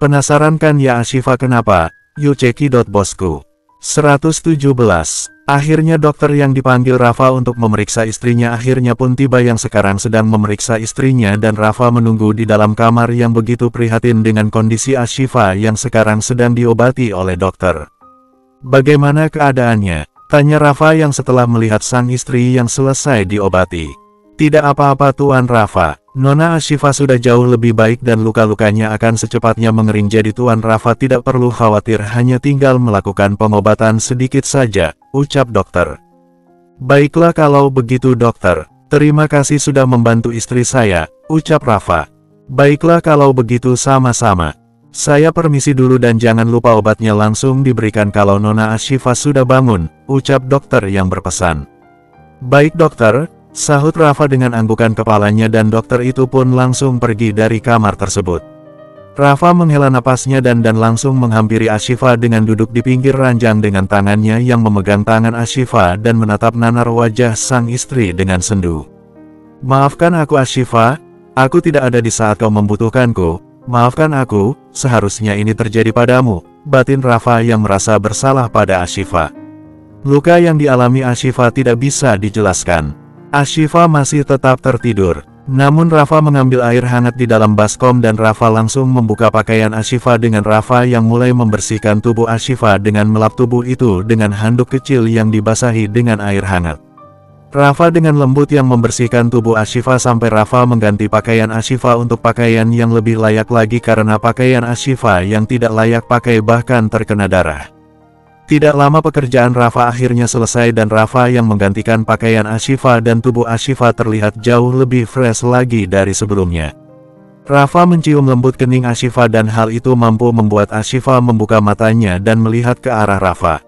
Penasaran kan ya Ashifa kenapa? Yuk cekidot bosku. 117. Akhirnya dokter yang dipanggil Rafa untuk memeriksa istrinya akhirnya pun tiba yang sekarang sedang memeriksa istrinya dan Rafa menunggu di dalam kamar yang begitu prihatin dengan kondisi Ashifa yang sekarang sedang diobati oleh dokter. Bagaimana keadaannya? Tanya Rafa yang setelah melihat sang istri yang selesai diobati. Tidak apa-apa Tuan Rafa, Nona Ashifa sudah jauh lebih baik dan luka-lukanya akan secepatnya mengering jadi Tuan Rafa tidak perlu khawatir hanya tinggal melakukan pengobatan sedikit saja, ucap dokter. Baiklah kalau begitu dokter, terima kasih sudah membantu istri saya, ucap Rafa. Baiklah kalau begitu sama-sama. Saya permisi dulu dan jangan lupa obatnya langsung diberikan kalau Nona Ashifa sudah bangun, ucap dokter yang berpesan. Baik dokter, sahut Rafa dengan anggukan kepalanya dan dokter itu pun langsung pergi dari kamar tersebut. Rafa menghela napasnya dan langsung menghampiri Ashifa dengan duduk di pinggir ranjang dengan tangannya yang memegang tangan Ashifa dan menatap nanar wajah sang istri dengan sendu. Maafkan aku Ashifa, aku tidak ada di saat kau membutuhkanku. Maafkan aku, seharusnya ini terjadi padamu, batin Rafa yang merasa bersalah pada Ashifa. Luka yang dialami Ashifa tidak bisa dijelaskan. Ashifa masih tetap tertidur, namun Rafa mengambil air hangat di dalam baskom dan Rafa langsung membuka pakaian Ashifa dengan Rafa yang mulai membersihkan tubuh Ashifa dengan melap tubuh itu dengan handuk kecil yang dibasahi dengan air hangat. Rafa dengan lembut yang membersihkan tubuh Ashifa sampai Rafa mengganti pakaian Ashifa untuk pakaian yang lebih layak lagi karena pakaian Ashifa yang tidak layak pakai bahkan terkena darah. Tidak lama pekerjaan Rafa akhirnya selesai dan Rafa yang menggantikan pakaian Ashifa dan tubuh Ashifa terlihat jauh lebih fresh lagi dari sebelumnya. Rafa mencium lembut kening Ashifa dan hal itu mampu membuat Ashifa membuka matanya dan melihat ke arah Rafa.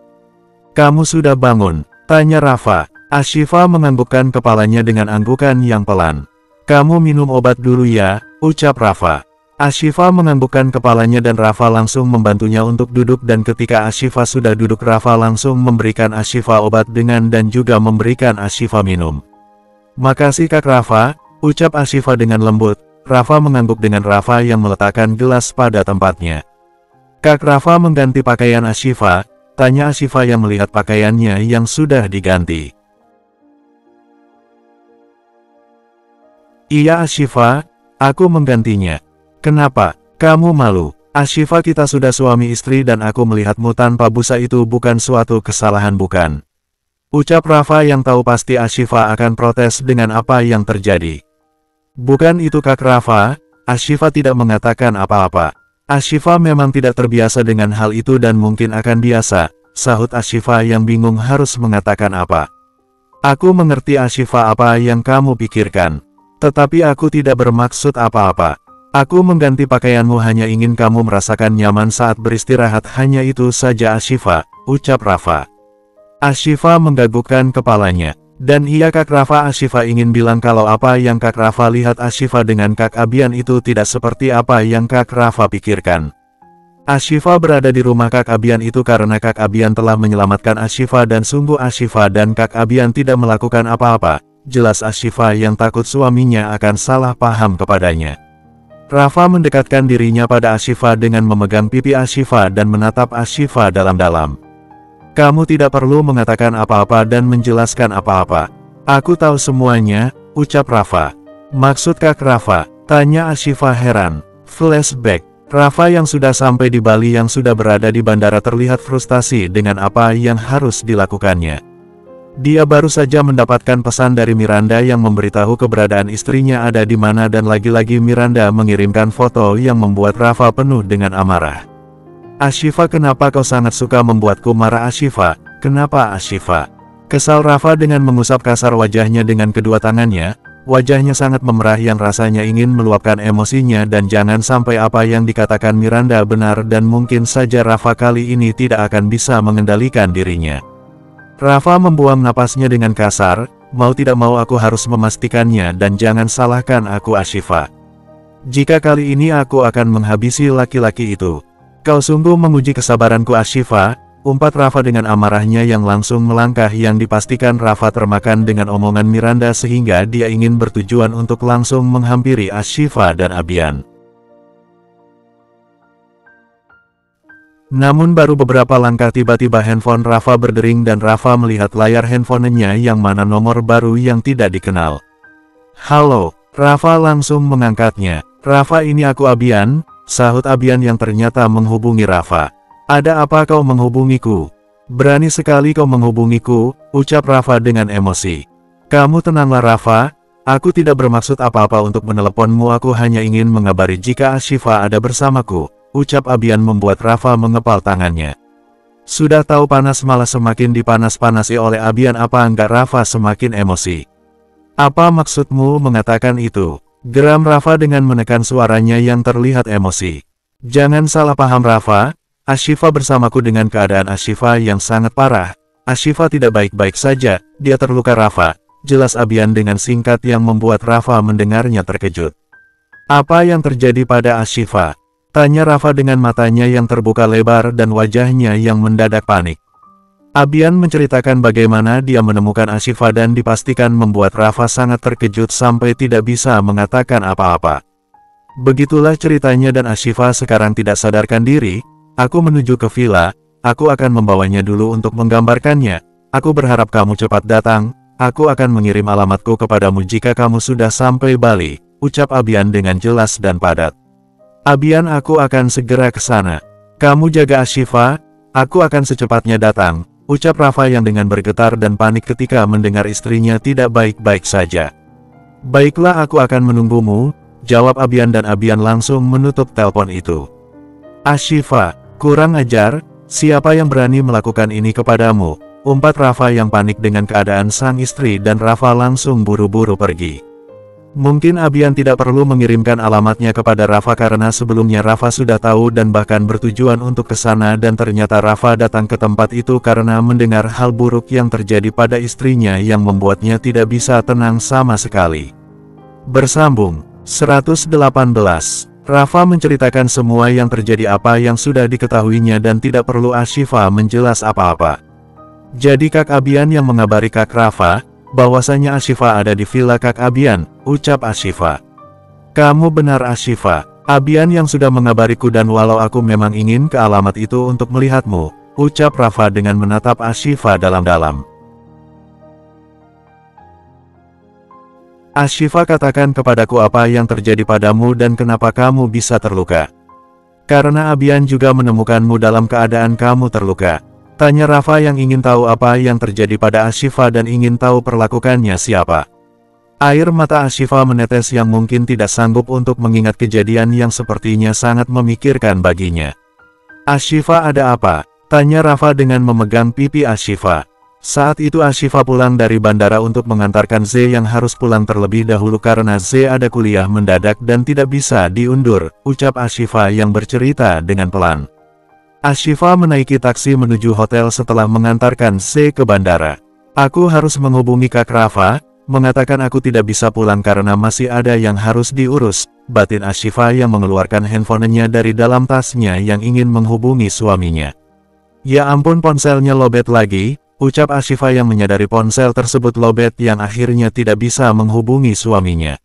Kamu sudah bangun? Tanya Rafa. Ashifa menganggukkan kepalanya dengan anggukan yang pelan. Kamu minum obat dulu ya, ucap Rafa. Ashifa menganggukkan kepalanya dan Rafa langsung membantunya untuk duduk dan ketika Ashifa sudah duduk Rafa langsung memberikan Ashifa obat dengan dan juga memberikan Ashifa minum. Makasih Kak Rafa, ucap Ashifa dengan lembut. Rafa mengangguk dengan Rafa yang meletakkan gelas pada tempatnya. Kak Rafa mengganti pakaian Ashifa, tanya Ashifa yang melihat pakaiannya yang sudah diganti. Iya Ashifa, aku menggantinya. Kenapa? Kamu malu? Ashifa kita sudah suami istri dan aku melihatmu tanpa busa itu bukan suatu kesalahan bukan? Ucap Rafa yang tahu pasti Ashifa akan protes dengan apa yang terjadi. Bukan itu Kak Rafa, Ashifa tidak mengatakan apa-apa. Ashifa memang tidak terbiasa dengan hal itu dan mungkin akan biasa, sahut Ashifa yang bingung harus mengatakan apa. Aku mengerti Ashifa apa yang kamu pikirkan. Tetapi aku tidak bermaksud apa-apa. Aku mengganti pakaianmu hanya ingin kamu merasakan nyaman saat beristirahat hanya itu saja Ashifa, ucap Rafa. Ashifa menggagukkan kepalanya. Dan iya Kak Rafa Ashifa ingin bilang kalau apa yang Kak Rafa lihat Ashifa dengan Kak Abian itu tidak seperti apa yang Kak Rafa pikirkan. Ashifa berada di rumah Kak Abian itu karena Kak Abian telah menyelamatkan Ashifa dan sungguh Ashifa dan Kak Abian tidak melakukan apa-apa. Jelas Ashifa yang takut suaminya akan salah paham kepadanya. Rafa mendekatkan dirinya pada Ashifa dengan memegang pipi Ashifa dan menatap Ashifa dalam-dalam. Kamu tidak perlu mengatakan apa-apa dan menjelaskan apa-apa. Aku tahu semuanya, ucap Rafa. Maksud Kak Rafa? Tanya Ashifa heran. Flashback. Rafa yang sudah sampai di Bali yang sudah berada di bandara terlihat frustasi dengan apa yang harus dilakukannya. Dia baru saja mendapatkan pesan dari Miranda yang memberitahu keberadaan istrinya ada di mana dan lagi-lagi Miranda mengirimkan foto yang membuat Rafa penuh dengan amarah. Ashifa kenapa kau sangat suka membuatku marah Ashifa? Kenapa Ashifa? Kesal Rafa dengan mengusap kasar wajahnya dengan kedua tangannya, wajahnya sangat memerah yang rasanya ingin meluapkan emosinya dan jangan sampai apa yang dikatakan Miranda benar dan mungkin saja Rafa kali ini tidak akan bisa mengendalikan dirinya. Rafa membuang napasnya dengan kasar, mau tidak mau aku harus memastikannya dan jangan salahkan aku Ashifa. Jika kali ini aku akan menghabisi laki-laki itu. Kau sungguh menguji kesabaranku Ashifa, umpat Rafa dengan amarahnya yang langsung melangkah yang dipastikan Rafa termakan dengan omongan Miranda sehingga dia ingin bertujuan untuk langsung menghampiri Ashifa dan Abian. Namun baru beberapa langkah tiba-tiba handphone Rafa berdering dan Rafa melihat layar handphonenya yang mana nomor baru yang tidak dikenal. Halo, Rafa langsung mengangkatnya. Rafa, ini aku Abian, sahut Abian yang ternyata menghubungi Rafa. Ada apa kau menghubungiku? Berani sekali kau menghubungiku, ucap Rafa dengan emosi. Kamu tenanglah Rafa, aku tidak bermaksud apa-apa untuk meneleponmu, aku hanya ingin mengabari jika Ashifa ada bersamaku, ucap Abian membuat Rafa mengepal tangannya. Sudah tahu panas malah semakin dipanas-panasi oleh Abian, apa enggak? Rafa semakin emosi. Apa maksudmu mengatakan itu? Geram Rafa dengan menekan suaranya yang terlihat emosi. Jangan salah paham Rafa, Ashifa bersamaku. Dengan keadaan Ashifa yang sangat parah, Ashifa tidak baik-baik saja, dia terluka Rafa, jelas Abian dengan singkat yang membuat Rafa mendengarnya terkejut. Apa yang terjadi pada Ashifa? Tanya Rafa dengan matanya yang terbuka lebar dan wajahnya yang mendadak panik. Abian menceritakan bagaimana dia menemukan Ashifa dan dipastikan membuat Rafa sangat terkejut sampai tidak bisa mengatakan apa-apa. Begitulah ceritanya dan Ashifa sekarang tidak sadarkan diri. Aku menuju ke villa, aku akan membawanya dulu untuk menggambarkannya. Aku berharap kamu cepat datang. Aku akan mengirim alamatku kepadamu jika kamu sudah sampai Bali, ucap Abian dengan jelas dan padat. Abian, aku akan segera ke sana. Kamu jaga Ashifa, aku akan secepatnya datang, ucap Rafa yang dengan bergetar dan panik ketika mendengar istrinya tidak baik-baik saja. Baiklah, aku akan menunggumu, jawab Abian dan Abian langsung menutup telepon itu. Ashifa, kurang ajar, siapa yang berani melakukan ini kepadamu? Umpat Rafa yang panik dengan keadaan sang istri dan Rafa langsung buru-buru pergi. Mungkin Abian tidak perlu mengirimkan alamatnya kepada Rafa karena sebelumnya Rafa sudah tahu dan bahkan bertujuan untuk ke sana, dan ternyata Rafa datang ke tempat itu karena mendengar hal buruk yang terjadi pada istrinya yang membuatnya tidak bisa tenang sama sekali. Bersambung 118. Rafa menceritakan semua yang terjadi, apa yang sudah diketahuinya dan tidak perlu Ashifa menjelas apa-apa. Jadi Kak Abian yang mengabari Kak Rafa, bahwasanya Ashifa ada di villa Kak Abian, ucap Ashifa. Kamu benar Ashifa, Abian yang sudah mengabariku dan walau aku memang ingin ke alamat itu untuk melihatmu, ucap Rafa dengan menatap Ashifa dalam-dalam. Ashifa, katakan kepadaku apa yang terjadi padamu dan kenapa kamu bisa terluka. Karena Abian juga menemukanmu dalam keadaan kamu terluka. Tanya Rafa yang ingin tahu apa yang terjadi pada Ashifa dan ingin tahu perlakukannya siapa. Air mata Ashifa menetes yang mungkin tidak sanggup untuk mengingat kejadian yang sepertinya sangat memikirkan baginya. Ashifa, ada apa? Tanya Rafa dengan memegang pipi Ashifa. Saat itu Ashifa pulang dari bandara untuk mengantarkan Z yang harus pulang terlebih dahulu karena Z ada kuliah mendadak dan tidak bisa diundur, ucap Ashifa yang bercerita dengan pelan. Ashifa menaiki taksi menuju hotel setelah mengantarkan Z ke bandara. Aku harus menghubungi Kak Rafa, mengatakan aku tidak bisa pulang karena masih ada yang harus diurus, batin Ashifa yang mengeluarkan handphonenya dari dalam tasnya yang ingin menghubungi suaminya. Ya ampun, ponselnya lobet lagi, ucap Ashifa yang menyadari ponsel tersebut lobet yang akhirnya tidak bisa menghubungi suaminya.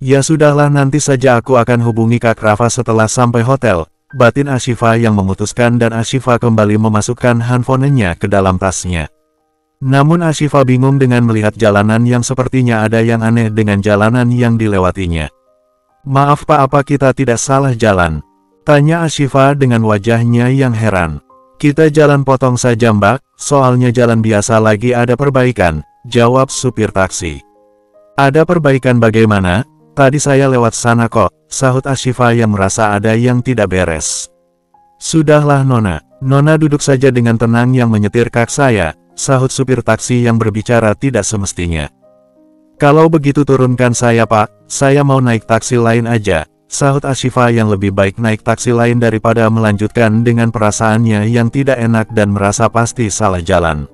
Ya sudahlah, nanti saja aku akan hubungi Kak Rafa setelah sampai hotel, batin Ashifa yang memutuskan, dan Ashifa kembali memasukkan handphonenya ke dalam tasnya. Namun Ashifa bingung dengan melihat jalanan yang sepertinya ada yang aneh dengan jalanan yang dilewatinya. Maaf Pak, apa kita tidak salah jalan? Tanya Ashifa dengan wajahnya yang heran. Kita jalan potong saja Mbak, soalnya jalan biasa lagi ada perbaikan, jawab supir taksi. Ada perbaikan bagaimana? Tadi saya lewat sana kok, sahut Ashifa yang merasa ada yang tidak beres. Sudahlah Nona, Nona duduk saja dengan tenang yang menyetir Kak saya, sahut supir taksi yang berbicara tidak semestinya. Kalau begitu turunkan saya Pak, saya mau naik taksi lain aja, sahut Ashifa yang lebih baik naik taksi lain daripada melanjutkan dengan perasaannya yang tidak enak dan merasa pasti salah jalan.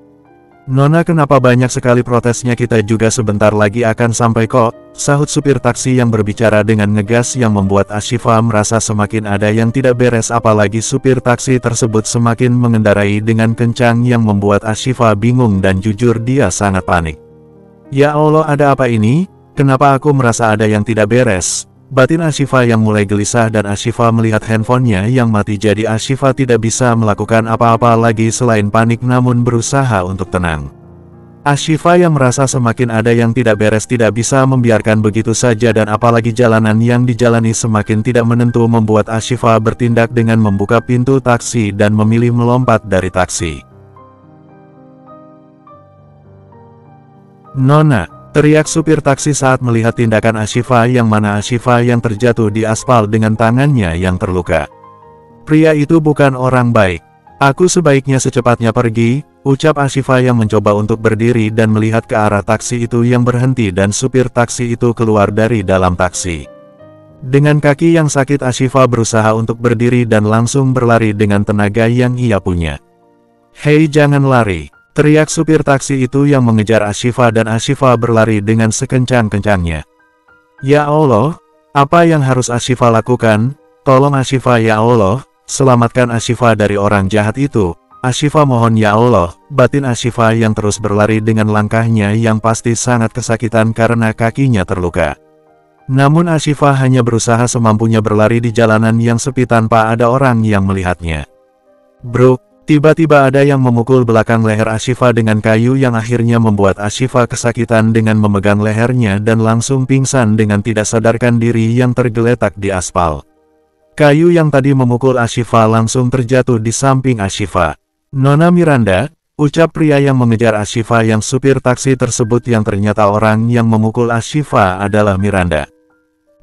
Nona, kenapa banyak sekali protesnya? Kita juga sebentar lagi akan sampai kok, sahut supir taksi yang berbicara dengan ngegas yang membuat Ashifa merasa semakin ada yang tidak beres, apalagi supir taksi tersebut semakin mengendarai dengan kencang yang membuat Ashifa bingung dan jujur dia sangat panik. Ya Allah, ada apa ini? Kenapa aku merasa ada yang tidak beres? Batin Ashifa yang mulai gelisah dan Ashifa melihat handphonenya yang mati, jadi Ashifa tidak bisa melakukan apa-apa lagi selain panik namun berusaha untuk tenang. Ashifa yang merasa semakin ada yang tidak beres tidak bisa membiarkan begitu saja, dan apalagi jalanan yang dijalani semakin tidak menentu membuat Ashifa bertindak dengan membuka pintu taksi dan memilih melompat dari taksi. "Nona!" teriak supir taksi saat melihat tindakan Ashifa, yang mana Ashifa yang terjatuh di aspal dengan tangannya yang terluka. "Pria itu bukan orang baik. Aku sebaiknya secepatnya pergi," ucap Ashifa yang mencoba untuk berdiri dan melihat ke arah taksi itu yang berhenti dan supir taksi itu keluar dari dalam taksi. Dengan kaki yang sakit Ashifa berusaha untuk berdiri dan langsung berlari dengan tenaga yang ia punya. "Hei, jangan lari!" teriak supir taksi itu yang mengejar Ashifa, dan Ashifa berlari dengan sekencang-kencangnya. "Ya Allah, apa yang harus Ashifa lakukan? Tolong Ashifa, ya Allah, selamatkan Ashifa dari orang jahat itu. Ashifa, mohon ya Allah." Batin Ashifa yang terus berlari dengan langkahnya yang pasti sangat kesakitan karena kakinya terluka. Namun Ashifa hanya berusaha semampunya berlari di jalanan yang sepi tanpa ada orang yang melihatnya. "Bro!" tiba-tiba ada yang memukul belakang leher Ashifa dengan kayu yang akhirnya membuat Ashifa kesakitan dengan memegang lehernya dan langsung pingsan dengan tidak sadarkan diri yang tergeletak di aspal. Kayu yang tadi memukul Ashifa langsung terjatuh di samping Ashifa. "Nona Miranda," ucap pria yang mengejar Ashifa yang supir taksi tersebut, yang ternyata orang yang memukul Ashifa adalah Miranda.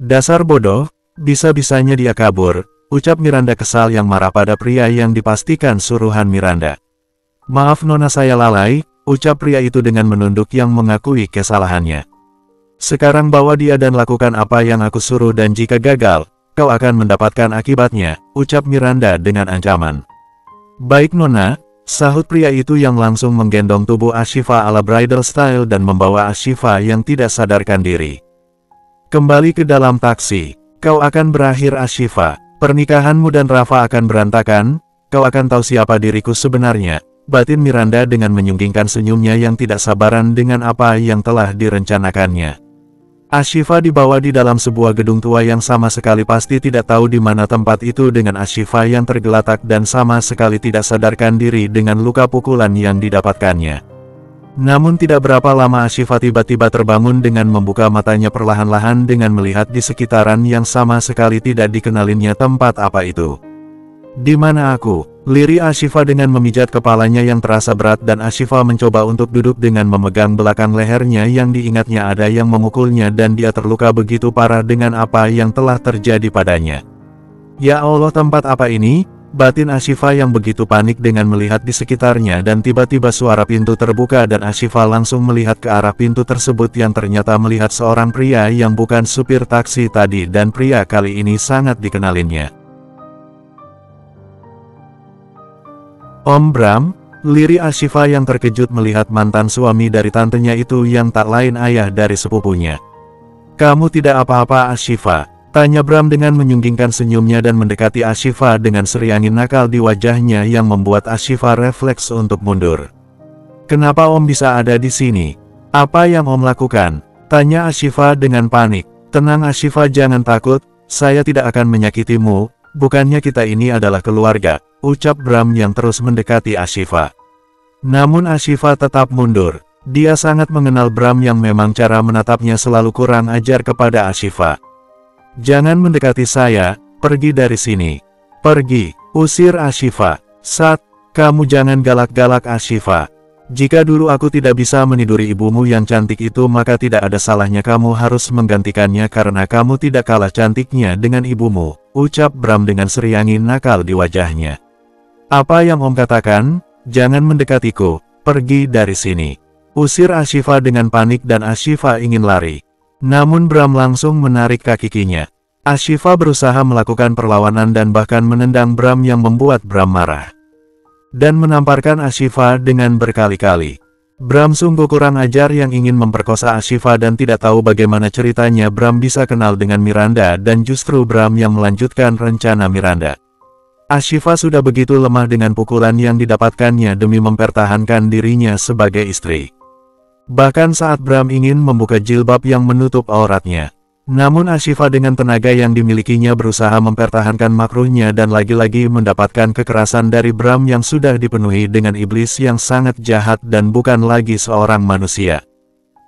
"Dasar bodoh, bisa-bisanya dia kabur," ucap Miranda kesal yang marah pada pria yang dipastikan suruhan Miranda. "Maaf Nona, saya lalai," ucap pria itu dengan menunduk yang mengakui kesalahannya. "Sekarang bawa dia dan lakukan apa yang aku suruh, dan jika gagal, kau akan mendapatkan akibatnya," ucap Miranda dengan ancaman. "Baik Nona," sahut pria itu yang langsung menggendong tubuh Ashifa ala bridal style dan membawa Ashifa yang tidak sadarkan diri. "Kembali ke dalam taksi. Kau akan berakhir Ashifa. Pernikahanmu dan Rafa akan berantakan, kau akan tahu siapa diriku sebenarnya," batin Miranda dengan menyunggingkan senyumnya yang tidak sabaran dengan apa yang telah direncanakannya. Ashifa dibawa di dalam sebuah gedung tua yang sama sekali pasti tidak tahu di mana tempat itu, dengan Ashifa yang tergeletak dan sama sekali tidak sadarkan diri dengan luka pukulan yang didapatkannya. Namun tidak berapa lama Ashifa tiba-tiba terbangun dengan membuka matanya perlahan-lahan dengan melihat di sekitaran yang sama sekali tidak dikenalinnya tempat apa itu. "Di mana aku?" lirik Ashifa dengan memijat kepalanya yang terasa berat, dan Ashifa mencoba untuk duduk dengan memegang belakang lehernya yang diingatnya ada yang memukulnya dan dia terluka begitu parah dengan apa yang telah terjadi padanya. "Ya Allah, tempat apa ini?" batin Ashifa yang begitu panik dengan melihat di sekitarnya, dan tiba-tiba suara pintu terbuka dan Ashifa langsung melihat ke arah pintu tersebut yang ternyata melihat seorang pria yang bukan supir taksi tadi, dan pria kali ini sangat dikenalinnya. "Om Bram," lirik Ashifa yang terkejut melihat mantan suami dari tantenya itu yang tak lain ayah dari sepupunya. "Kamu tidak apa-apa Ashifa?" tanya Bram dengan menyunggingkan senyumnya dan mendekati Ashifa dengan seri angin nakal di wajahnya yang membuat Ashifa refleks untuk mundur. "Kenapa Om bisa ada di sini? Apa yang Om lakukan?" tanya Ashifa dengan panik. "Tenang Ashifa, jangan takut, saya tidak akan menyakitimu, bukannya kita ini adalah keluarga," ucap Bram yang terus mendekati Ashifa. Namun Ashifa tetap mundur. Dia sangat mengenal Bram yang memang cara menatapnya selalu kurang ajar kepada Ashifa. "Jangan mendekati saya, pergi dari sini. Pergi," usir Ashifa. "Sat, kamu jangan galak-galak Ashifa. Jika dulu aku tidak bisa meniduri ibumu yang cantik itu, maka tidak ada salahnya kamu harus menggantikannya karena kamu tidak kalah cantiknya dengan ibumu," ucap Bram dengan seri angin nakal di wajahnya. "Apa yang Om katakan? Jangan mendekatiku, pergi dari sini," usir Ashifa dengan panik dan Ashifa ingin lari. Namun Bram langsung menarik kakinya. Ashifa berusaha melakukan perlawanan dan bahkan menendang Bram yang membuat Bram marah. Dan menamparkan Ashifa dengan berkali-kali. Bram sungguh kurang ajar yang ingin memperkosa Ashifa dan tidak tahu bagaimana ceritanya Bram bisa kenal dengan Miranda dan justru Bram yang melanjutkan rencana Miranda. Ashifa sudah begitu lemah dengan pukulan yang didapatkannya demi mempertahankan dirinya sebagai istri. Bahkan saat Bram ingin membuka jilbab yang menutup auratnya, Namun Ashifa dengan tenaga yang dimilikinya berusaha mempertahankan makruhnya dan lagi-lagi mendapatkan kekerasan dari Brahm yang sudah dipenuhi dengan iblis yang sangat jahat dan bukan lagi seorang manusia,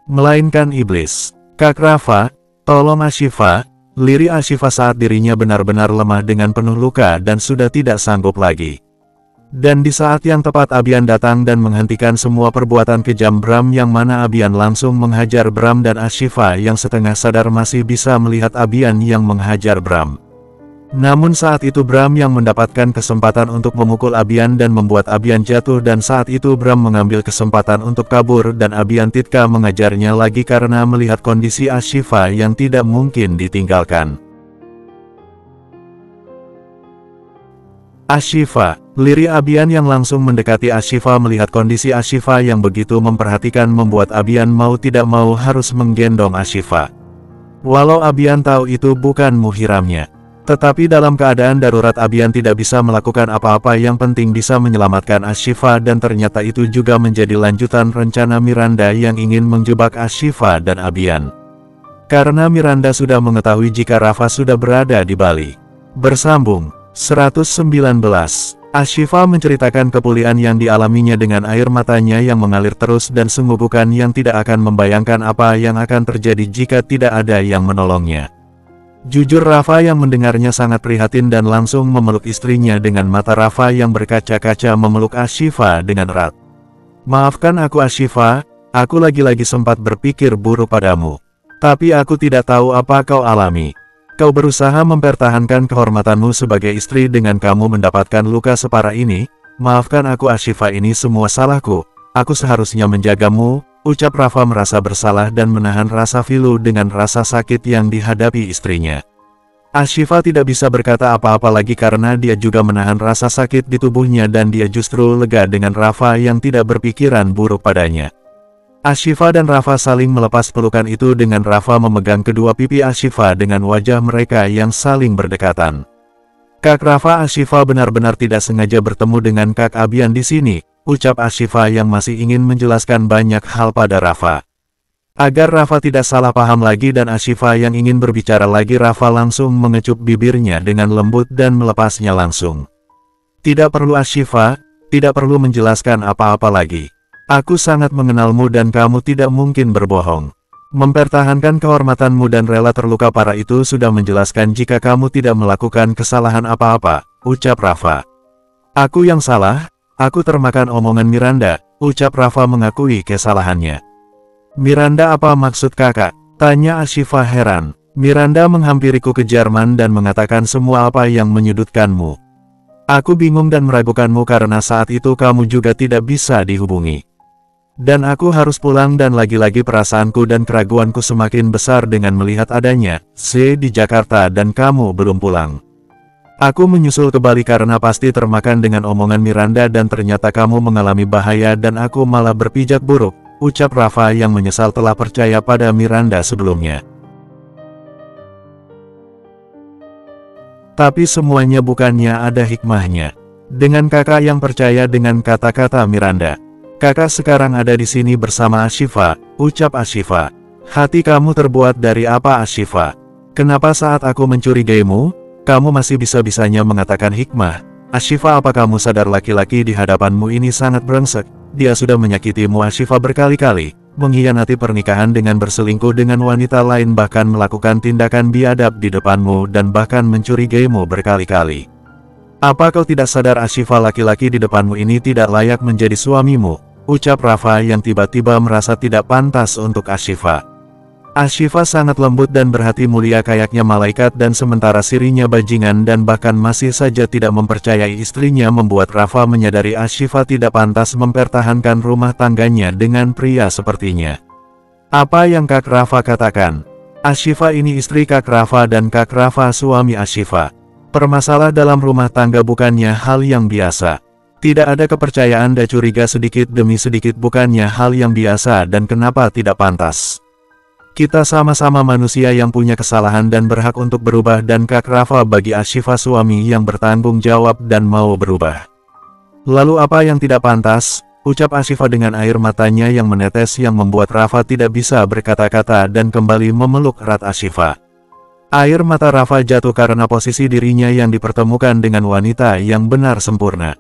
melainkan iblis. Kak Rafa, tolong Ashifa, lirih Ashifa saat dirinya benar-benar lemah dengan penuh luka dan sudah tidak sanggup lagi. Dan di saat yang tepat Abian datang dan menghentikan semua perbuatan kejam Brahm yang mana Abian langsung menghajar Brahm dan Ashifa yang setengah sadar masih bisa melihat Abian yang menghajar Brahm. Namun saat itu Brahm yang mendapatkan kesempatan untuk memukul Abian dan membuat Abian jatuh dan saat itu Brahm mengambil kesempatan untuk kabur dan Abian Titka mengajarnya lagi karena melihat kondisi Ashifa yang tidak mungkin ditinggalkan. Ashifa, lirih Abian yang langsung mendekati Ashifa melihat kondisi Ashifa yang begitu memperhatikan membuat Abian mau tidak mau harus menggendong Ashifa. Walau Abian tahu itu bukan muhiramnya, tetapi dalam keadaan darurat Abian tidak bisa melakukan apa-apa yang penting bisa menyelamatkan Ashifa dan ternyata itu juga menjadi lanjutan rencana Miranda yang ingin menjebak Ashifa dan Abian. Karena Miranda sudah mengetahui jika Rafa sudah berada di Bali. Bersambung 119. Ashifa menceritakan kepulihan yang dialaminya dengan air matanya yang mengalir terus dan sungguh bukan yang tidak akan membayangkan apa yang akan terjadi jika tidak ada yang menolongnya. Jujur Rafa yang mendengarnya sangat prihatin dan langsung memeluk istrinya dengan mata Rafa yang berkaca-kaca memeluk Ashifa dengan erat. Maafkan aku Ashifa, aku lagi-lagi sempat berpikir buruk padamu. Tapi aku tidak tahu apa kau alami. Kau berusaha mempertahankan kehormatanmu sebagai istri dengan kamu mendapatkan luka separah ini. Maafkan aku Ashifa, ini semua salahku. Aku seharusnya menjagamu, ucap Rafa merasa bersalah dan menahan rasa pilu dengan rasa sakit yang dihadapi istrinya. Ashifa tidak bisa berkata apa-apa lagi karena dia juga menahan rasa sakit di tubuhnya dan dia justru lega dengan Rafa yang tidak berpikiran buruk padanya. Ashifa dan Rafa saling melepas pelukan itu dengan Rafa memegang kedua pipi Ashifa dengan wajah mereka yang saling berdekatan. Kak Rafa, Ashifa benar-benar tidak sengaja bertemu dengan Kak Abian di sini, ucap Ashifa yang masih ingin menjelaskan banyak hal pada Rafa. Agar Rafa tidak salah paham lagi dan Ashifa yang ingin berbicara lagi, Rafa langsung mengecup bibirnya dengan lembut dan melepasnya langsung. Tidak perlu Ashifa, tidak perlu menjelaskan apa-apa lagi. Aku sangat mengenalmu dan kamu tidak mungkin berbohong. Mempertahankan kehormatanmu dan rela terluka parah itu sudah menjelaskan jika kamu tidak melakukan kesalahan apa-apa, ucap Rafa. Aku yang salah, aku termakan omongan Miranda, ucap Rafa mengakui kesalahannya. Miranda, apa maksud kakak? Tanya Ashifa heran. Miranda menghampiriku ke Jerman dan mengatakan semua apa yang menyudutkanmu. Aku bingung dan meragukanmu karena saat itu kamu juga tidak bisa dihubungi. Dan aku harus pulang dan lagi-lagi perasaanku dan keraguanku semakin besar dengan melihat adanya C di Jakarta dan kamu belum pulang. Aku menyusul ke Bali karena pasti termakan dengan omongan Miranda dan ternyata kamu mengalami bahaya dan aku malah berpijak buruk, ucap Rafa yang menyesal telah percaya pada Miranda sebelumnya. Tapi semuanya bukannya ada hikmahnya. Dengan kakak yang percaya dengan kata-kata Miranda. Kakak sekarang ada di sini bersama Ashifa, ucap Ashifa. Hati kamu terbuat dari apa Ashifa? Kenapa saat aku mencurigaimu, kamu masih bisa-bisanya mengatakan hikmah? Ashifa, apa kamu sadar laki-laki di hadapanmu ini sangat brengsek? Dia sudah menyakitimu Ashifa berkali-kali, mengkhianati pernikahan dengan berselingkuh dengan wanita lain, bahkan melakukan tindakan biadab di depanmu dan bahkan mencurigaimu berkali-kali. Apa kau tidak sadar Ashifa, laki-laki di depanmu ini tidak layak menjadi suamimu? Ucap Rafa yang tiba-tiba merasa tidak pantas untuk Ashifa. Ashifa sangat lembut dan berhati mulia kayaknya malaikat dan sementara sirinya bajingan dan bahkan masih saja tidak mempercayai istrinya membuat Rafa menyadari Ashifa tidak pantas mempertahankan rumah tangganya dengan pria sepertinya. Apa yang Kak Rafa katakan? Ashifa ini istri Kak Rafa dan Kak Rafa suami Ashifa. Permasalah dalam rumah tangga bukannya hal yang biasa. Tidak ada kepercayaan dan curiga sedikit demi sedikit bukannya hal yang biasa dan kenapa tidak pantas. Kita sama-sama manusia yang punya kesalahan dan berhak untuk berubah dan Kak Rafa bagi Ashifa suami yang bertanggung jawab dan mau berubah. Lalu apa yang tidak pantas? Ucap Ashifa dengan air matanya yang menetes yang membuat Rafa tidak bisa berkata-kata dan kembali memeluk erat Ashifa. Air mata Rafa jatuh karena posisi dirinya yang dipertemukan dengan wanita yang benar sempurna.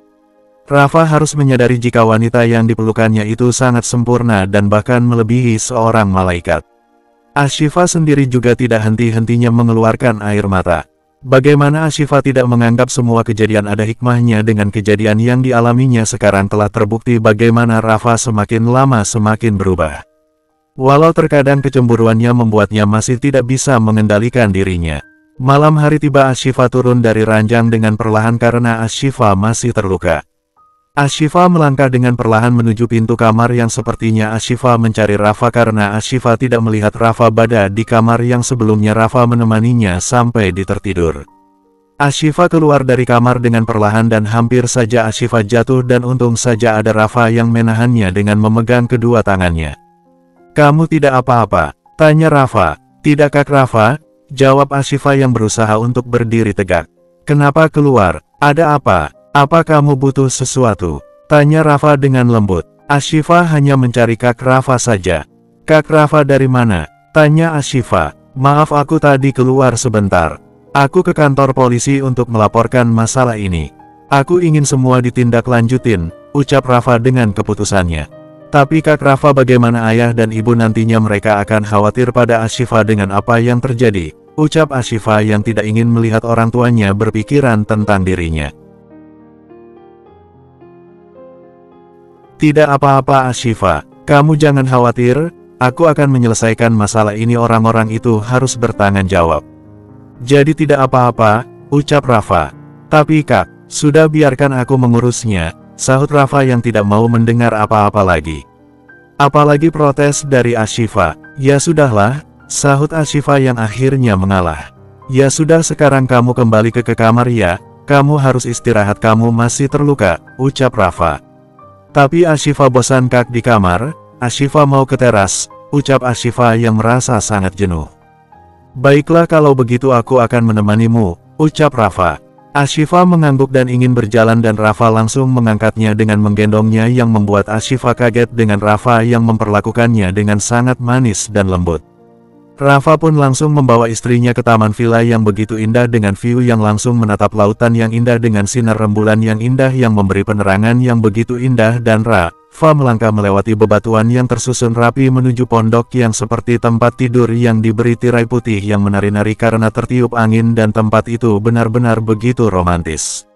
Rafa harus menyadari jika wanita yang dipelukannya itu sangat sempurna dan bahkan melebihi seorang malaikat. Ashifa sendiri juga tidak henti-hentinya mengeluarkan air mata. Bagaimana Ashifa tidak menganggap semua kejadian ada hikmahnya? Dengan kejadian yang dialaminya sekarang telah terbukti bagaimana Rafa semakin lama semakin berubah. Walau terkadang kecemburuannya membuatnya masih tidak bisa mengendalikan dirinya. Malam hari tiba Ashifa turun dari ranjang dengan perlahan karena Ashifa masih terluka. Ashifa melangkah dengan perlahan menuju pintu kamar yang sepertinya Ashifa mencari Rafa karena Ashifa tidak melihat Rafa berada di kamar yang sebelumnya Rafa menemaninya sampai tertidur. Ashifa keluar dari kamar dengan perlahan dan hampir saja Ashifa jatuh dan untung saja ada Rafa yang menahannya dengan memegang kedua tangannya. "Kamu tidak apa-apa?" tanya Rafa. "Tidak Kak Rafa," jawab Ashifa yang berusaha untuk berdiri tegak. "Kenapa keluar? Ada apa? Apa kamu butuh sesuatu?" tanya Rafa dengan lembut. Ashifa hanya mencari Kak Rafa saja. "Kak Rafa dari mana?" tanya Ashifa. "Maaf aku tadi keluar sebentar. Aku ke kantor polisi untuk melaporkan masalah ini. Aku ingin semua ditindaklanjutin," ucap Rafa dengan keputusannya. "Tapi Kak Rafa, bagaimana ayah dan ibu nantinya? Mereka akan khawatir pada Ashifa dengan apa yang terjadi," ucap Ashifa yang tidak ingin melihat orang tuanya berpikiran tentang dirinya. "Tidak apa-apa Ashifa, kamu jangan khawatir, aku akan menyelesaikan masalah ini. Orang-orang itu harus bertanggung jawab." "Jadi tidak apa-apa," ucap Rafa. "Tapi Kak, sudah biarkan aku mengurusnya," sahut Rafa yang tidak mau mendengar apa-apa lagi. Apalagi protes dari Ashifa. "Ya sudahlah," sahut Ashifa yang akhirnya mengalah. "Ya sudah, sekarang kamu kembali ke kamar ya, kamu harus istirahat, kamu masih terluka," ucap Rafa. Tapi Ashifa bosan Kak di kamar, Ashifa mau ke teras, ucap Ashifa yang merasa sangat jenuh. "Baiklah kalau begitu aku akan menemanimu," ucap Rafa. Ashifa mengangguk dan ingin berjalan dan Rafa langsung mengangkatnya dengan menggendongnya yang membuat Ashifa kaget dengan Rafa yang memperlakukannya dengan sangat manis dan lembut. Rafa pun langsung membawa istrinya ke taman villa yang begitu indah dengan view yang langsung menatap lautan yang indah dengan sinar rembulan yang indah yang memberi penerangan yang begitu indah dan Rafa melangkah melewati bebatuan yang tersusun rapi menuju pondok yang seperti tempat tidur yang diberi tirai putih yang menari-nari karena tertiup angin dan tempat itu benar-benar begitu romantis.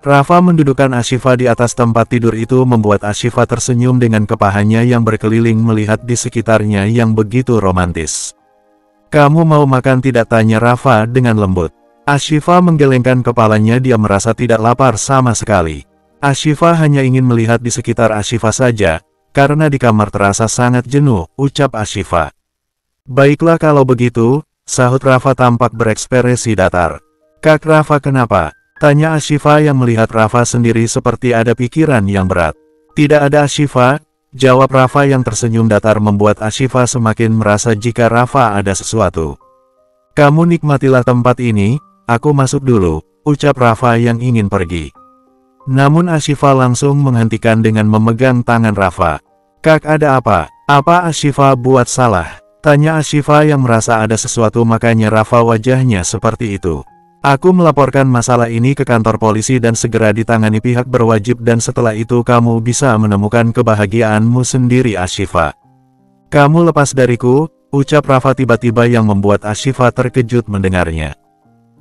Rafa mendudukkan Ashifa di atas tempat tidur itu membuat Ashifa tersenyum dengan kepahanya yang berkeliling melihat di sekitarnya yang begitu romantis. "Kamu mau makan tidak?" tanya Rafa dengan lembut. Ashifa menggelengkan kepalanya, dia merasa tidak lapar sama sekali. Ashifa hanya ingin melihat di sekitar Ashifa saja, karena di kamar terasa sangat jenuh, ucap Ashifa. "Baiklah kalau begitu," sahut Rafa tampak berekspresi datar. "Kak Rafa kenapa?" tanya Ashifa yang melihat Rafa sendiri seperti ada pikiran yang berat. "Tidak ada Ashifa," jawab Rafa yang tersenyum datar membuat Ashifa semakin merasa jika Rafa ada sesuatu. "Kamu nikmatilah tempat ini, aku masuk dulu," ucap Rafa yang ingin pergi. Namun Ashifa langsung menghentikan dengan memegang tangan Rafa. "Kak, ada apa? Apa Ashifa buat salah?" tanya Ashifa yang merasa ada sesuatu, makanya Rafa wajahnya seperti itu. "Aku melaporkan masalah ini ke kantor polisi dan segera ditangani pihak berwajib dan setelah itu kamu bisa menemukan kebahagiaanmu sendiri Ashifa." "Kamu lepas dariku," ucap Rafa tiba-tiba yang membuat Ashifa terkejut mendengarnya.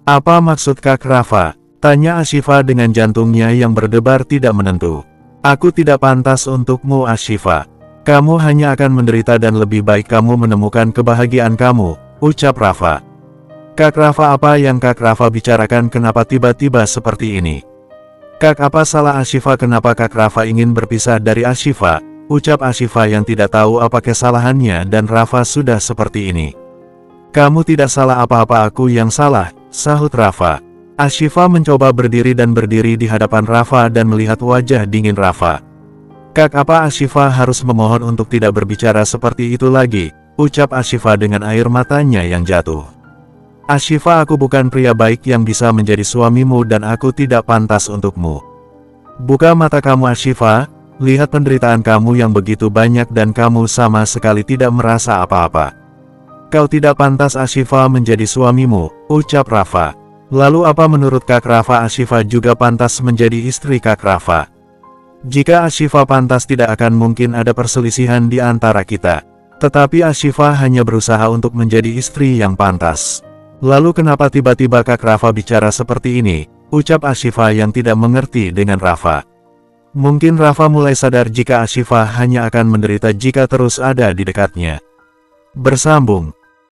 "Apa maksud Kak Rafa?" tanya Ashifa dengan jantungnya yang berdebar tidak menentu. "Aku tidak pantas untukmu Ashifa. Kamu hanya akan menderita dan lebih baik kamu menemukan kebahagiaan kamu," ucap Rafa. "Kak Rafa, apa yang Kak Rafa bicarakan? Kenapa tiba-tiba seperti ini?" "Kak, apa salah Ashifa? Kenapa Kak Rafa ingin berpisah dari Ashifa?" ucap Ashifa yang tidak tahu apa kesalahannya dan Rafa sudah seperti ini. "Kamu tidak salah apa-apa, aku yang salah," sahut Rafa. Ashifa mencoba berdiri dan berdiri di hadapan Rafa dan melihat wajah dingin Rafa. "Kak, apa Ashifa harus memohon untuk tidak berbicara seperti itu lagi?" ucap Ashifa dengan air matanya yang jatuh. "Ashifa, aku bukan pria baik yang bisa menjadi suamimu dan aku tidak pantas untukmu." "Buka mata kamu Ashifa," Lihat penderitaan kamu yang begitu banyak dan kamu sama sekali tidak merasa apa-apa. Kau tidak pantas Ashifa menjadi suamimu, ucap Rafa. Lalu apa menurut Kak Rafa Ashifa juga pantas menjadi istri Kak Rafa? Jika Ashifa pantas tidak akan mungkin ada perselisihan di antara kita. Tetapi Ashifa hanya berusaha untuk menjadi istri yang pantas. Lalu kenapa tiba-tiba Kak Rafa bicara seperti ini? Ucap Ashifa yang tidak mengerti dengan Rafa. Mungkin Rafa mulai sadar jika Ashifa hanya akan menderita jika terus ada di dekatnya. Bersambung.